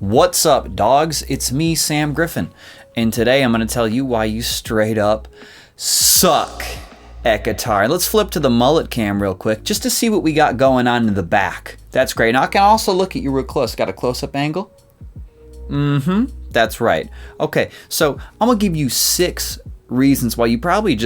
What's up, dogs? It's me, Sam Griffin, and today I'm going to tell you why you straight up suck at guitar. Let's flip to the mullet cam real quick just to see what we got going on in the back. That's great. Now I can also look at you real close. Got a close-up angle? That's right. Okay, so I'm going to give you 6 reasons why you probably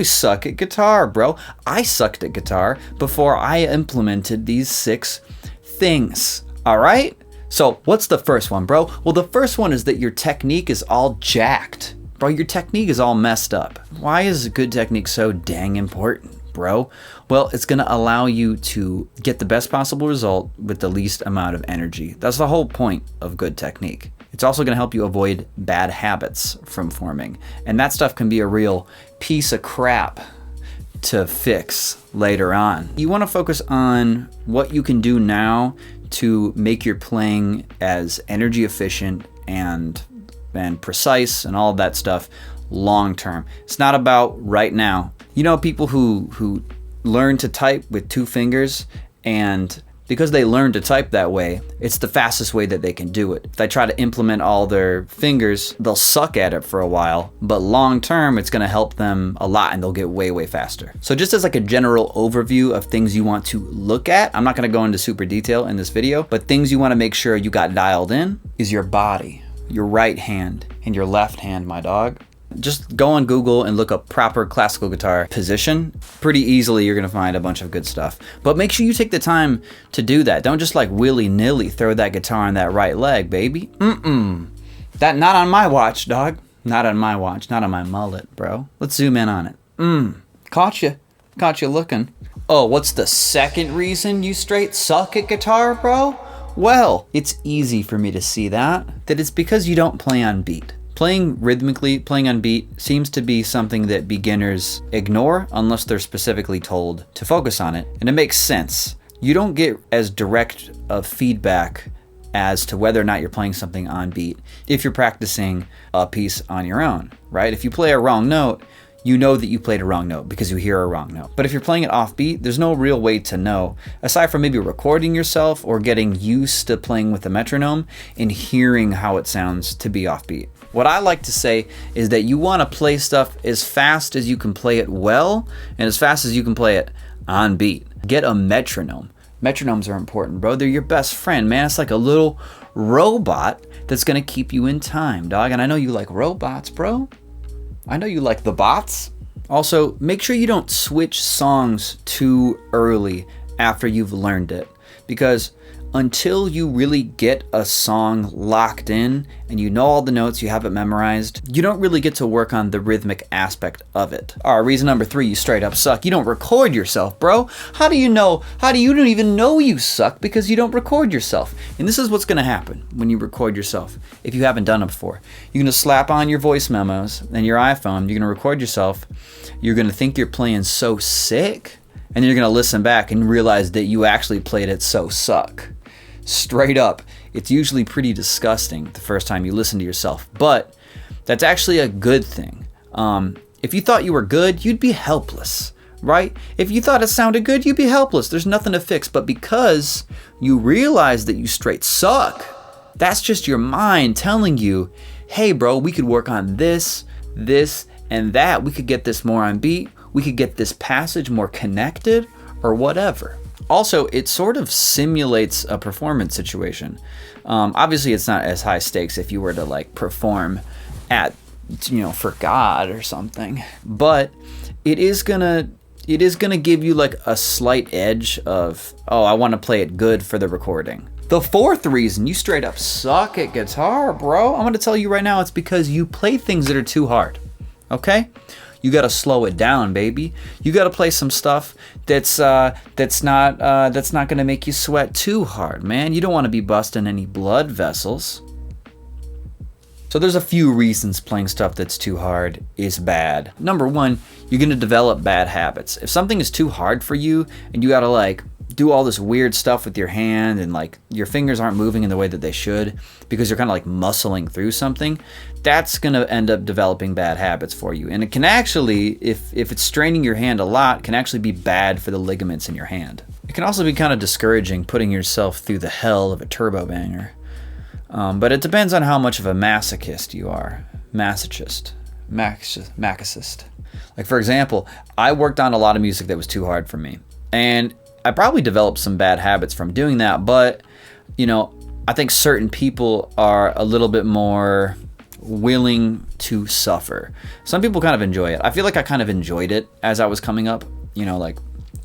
suck at guitar, bro. I sucked at guitar before I implemented these 6 things. All right? So what's the first one, bro? Well, the first one is that your technique is all jacked. Bro, your technique is all messed up. Why is good technique so dang important, bro? Well, it's going to allow you to get the best possible result with the least amount of energy. That's the whole point of good technique. It's also going to help you avoid bad habits from forming. And that stuff can be a real piece of crap to fix later on. You want to focus on what you can do now to make your playing as energy efficient and precise and all of that stuff long term. It's not about right now. You know, people who learn to type with 2 fingers, and because they learn to type that way, it's the fastest way that they can do it. If they try to implement all their fingers, they'll suck at it for a while, but long term, it's gonna help them a lot and they'll get way, way faster. So just as like a general overview of things you want to look at, I'm not gonna go into super detail in this video, but things you wanna make sure you got dialed in is your body, your right hand, and your left hand, my dog. Just go on Google and look up proper classical guitar position. Pretty easily, you're gonna find a bunch of good stuff. But make sure you take the time to do that. Don't just like willy-nilly throw that guitar on that right leg, baby. That not on my watch, dog. Not on my watch, not on my mullet, bro. Let's zoom in on it. Caught you looking. Oh, what's the second reason you straight suck at guitar, bro? Well, it's easy for me to see that it's because you don't play on beat. Playing rhythmically, playing on beat, seems to be something that beginners ignore unless they're specifically told to focus on it. And it makes sense. You don't get as direct of feedback as to whether or not you're playing something on beat if you're practicing a piece on your own, right? If you play a wrong note, you know that you played a wrong note because you hear a wrong note. But if you're playing it off beat, there's no real way to know, aside from maybe recording yourself or getting used to playing with a metronome and hearing how it sounds to be off beat. What I like to say is that you want to play stuff as fast as you can play it well and as fast as you can play it on beat. Get a metronome. Metronomes are important, bro. They're your best friend, man. It's like a little robot that's going to keep you in time, dog. And I know you like robots, bro. I know you like the bots. Also, make sure you don't switch songs too early after you've learned it, because until you really get a song locked in and you know all the notes, you have it memorized, you don't really get to work on the rhythmic aspect of it. All right, reason number 3, you straight up suck. You don't record yourself, bro. How do you don't even know you suck? Because you don't record yourself. And this is what's gonna happen when you record yourself, if you haven't done it before. You're gonna slap on your voice memos and your iPhone, you're gonna record yourself, you're gonna think you're playing so sick, and then you're gonna listen back and realize that you actually played it so suck. Straight up, it's usually pretty disgusting the first time you listen to yourself, but that's actually a good thing. If you thought you were good, you'd be helpless, right? If you thought it sounded good, you'd be helpless. There's nothing to fix, but because you realize that you straight suck, that's just your mind telling you, hey bro, we could work on this, and that. We could get this more on beat. We could get this passage more connected or whatever. Also, it sort of simulates a performance situation. Obviously, it's not as high stakes if you were to like perform at, for God or something. But it is gonna give you like a slight edge of, oh, I want to play it good for the recording. The 4th reason you straight up suck at guitar, bro, I'm gonna tell you right now, it's because you play things that are too hard. Okay? You gotta slow it down, baby. You gotta play some stuff that's not gonna make you sweat too hard, man. You don't want to be busting any blood vessels. So there's a few reasons playing stuff that's too hard is bad. Number 1, you're gonna develop bad habits. If something is too hard for you and you gotta like do all this weird stuff with your hand and like your fingers aren't moving in the way that they should because you're kind of like muscling through something, that's going to end up developing bad habits for you. And it can actually, if it's straining your hand a lot, can actually be bad for the ligaments in your hand. It can also be kind of discouraging putting yourself through the hell of a turbo banger. But it depends on how much of a masochist you are. Masochist. Like, for example, I worked on a lot of music that was too hard for me. And I probably developed some bad habits from doing that. But, you know, I think certain people are a little bit more willing to suffer. Some people kind of enjoy it. I feel like I kind of enjoyed it as I was coming up, you know, like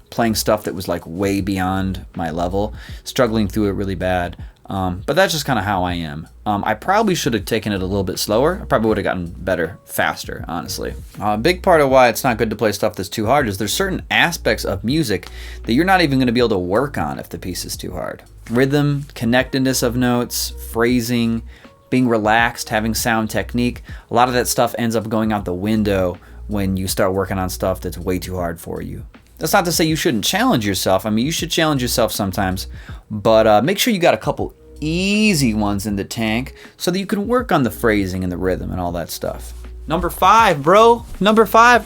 playing stuff that was like way beyond my level, struggling through it really bad. But that's just kind of how I am. I probably should have taken it a little bit slower. I probably would have gotten better faster, honestly. A big part of why it's not good to play stuff that's too hard is there's certain aspects of music that you're not even going to be able to work on if the piece is too hard. Rhythm, connectedness of notes, phrasing, being relaxed, having sound technique. A lot of that stuff ends up going out the window when you start working on stuff that's way too hard for you. That's not to say you shouldn't challenge yourself. I mean, you should challenge yourself sometimes, but make sure you got a couple easy ones in the tank so that you can work on the phrasing and the rhythm and all that stuff. Number 5, bro. Number 5.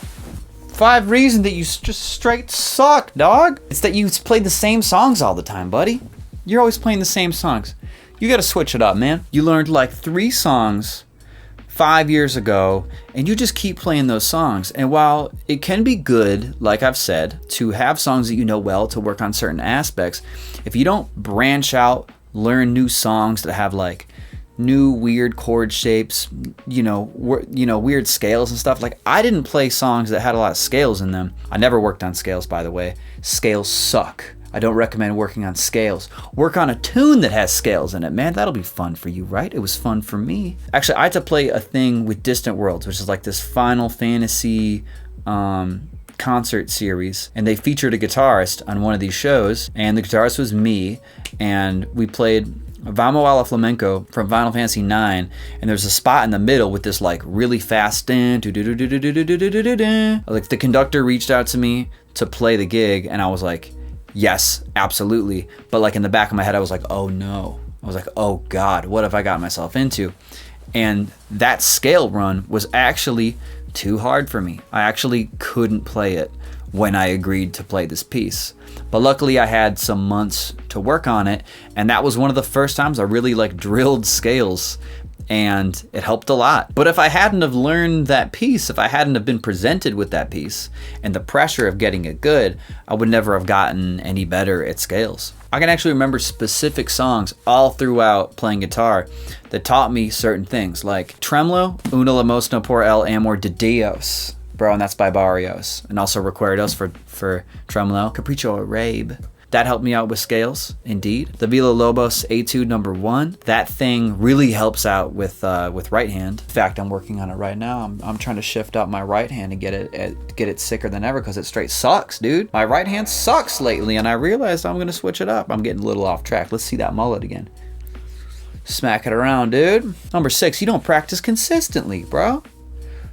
5 reasons that you just straight suck, dog. It's that you play the same songs all the time, buddy. You're always playing the same songs. You got to switch it up, man. You learned like 3 songs 5 years ago, and you just keep playing those songs. And while it can be good, like I've said, to have songs that you know well to work on certain aspects, if you don't branch out, learn new songs that have like new weird chord shapes, weird scales and stuff. Like, I didn't play songs that had a lot of scales in them. I never worked on scales, by the way. Scales suck. I don't recommend working on scales. Work on a tune that has scales in it, man. That'll be fun for you, right? It was fun for me. Actually, I had to play a thing with Distant Worlds, which is like this Final Fantasy concert series, and they featured a guitarist on one of these shows, and the guitarist was me, and we played Vamos a la Flamenco from Final Fantasy 9, and there's a spot in the middle with this like really fast like the conductor reached out to me to play the gig, and I was like, yes, absolutely. But like in the back of my head, I was like, oh no. I was like, oh God, what have I got myself into? And that scale run was actually too hard for me. I actually couldn't play it when I agreed to play this piece. But luckily I had some months to work on it, and that was one of the first times I really like drilled scales, and it helped a lot. But if I hadn't have learned that piece, if I hadn't have been presented with that piece and the pressure of getting it good, I would never have gotten any better at scales. I can actually remember specific songs all throughout playing guitar that taught me certain things, like Tremolo, Una la Mosna por el amor de Dios, bro, and that's by Barrios, and also Recuerdos for Tremolo, Capricho Arabe. That helped me out with scales, indeed. The Villa Lobos Etude number 1. That thing really helps out with right hand. In fact, I'm working on it right now. I'm trying to shift out my right hand and get it sicker than ever because it straight sucks, dude. My right hand sucks lately, and I realized I'm gonna switch it up. I'm getting a little off track. Let's see that mullet again. Smack it around, dude. Number 6, you don't practice consistently, bro.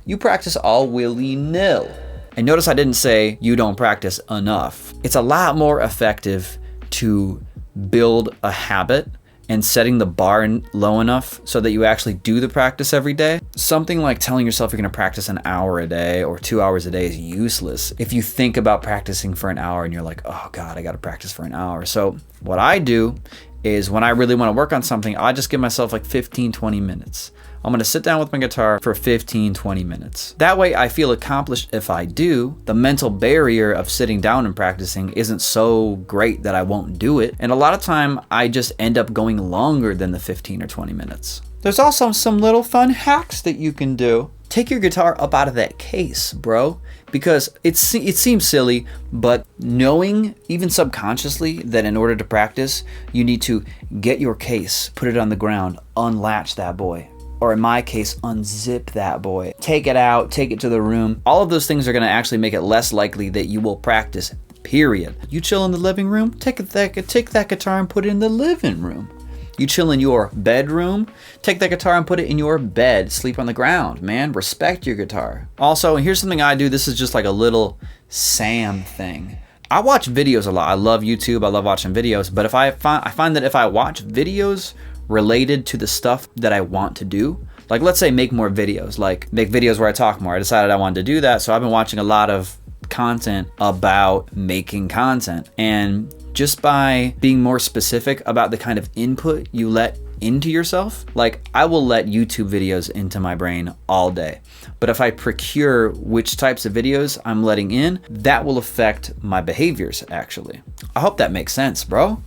You practice all willy-nilly. And notice I didn't say you don't practice enough. It's a lot more effective to build a habit and setting the bar low enough so that you actually do the practice every day. Something like telling yourself you're gonna practice an hour a day or 2 hours a day is useless if you think about practicing for an hour and you're like, oh God, I gotta practice for an hour. So what I do is when I really wanna work on something, I just give myself like 15, 20 minutes. I'm gonna sit down with my guitar for 15, 20 minutes. That way I feel accomplished if I do. The mental barrier of sitting down and practicing isn't so great that I won't do it. And a lot of time I just end up going longer than the 15 or 20 minutes. There's also some little fun hacks that you can do. Take your guitar up out of that case, bro. Because it seems silly, but knowing, even subconsciously, that in order to practice, you need to get your case, put it on the ground, unlatch that boy. Or in my case, unzip that boy. Take it out, take it to the room. All of those things are gonna actually make it less likely that you will practice, period. You chill in the living room, take that guitar and put it in the living room. You chill in your bedroom, take that guitar and put it in your bed. Sleep on the ground, man. Respect your guitar. Also, here's something I do. This is just like a little Sam thing. I watch videos a lot. I love YouTube. I love watching videos. But I find that if I watch videos related to the stuff that I want to do, like let's say make more videos, like make videos where I talk more. I decided I wanted to do that. So I've been watching a lot of content about making content. And just by being more specific about the kind of input you let into yourself, like I will let YouTube videos into my brain all day. But if I procure which types of videos I'm letting in, that will affect my behaviors, actually. I hope that makes sense, bro.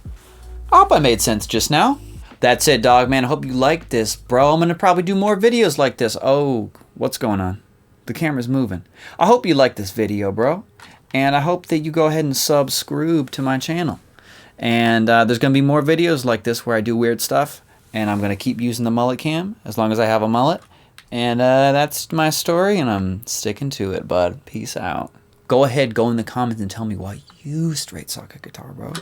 I hope I made sense just now. That's it, dog man. I hope you liked this, bro. I'm gonna probably do more videos like this. Oh, what's going on? The camera's moving. I hope you liked this video, bro. And I hope that you go ahead and subscribe to my channel. And there's gonna be more videos like this where I do weird stuff. And I'm gonna keep using the mullet cam as long as I have a mullet. And that's my story, and I'm sticking to it, bud. Peace out. Go ahead, go in the comments and tell me why you straight suck at guitar, bro.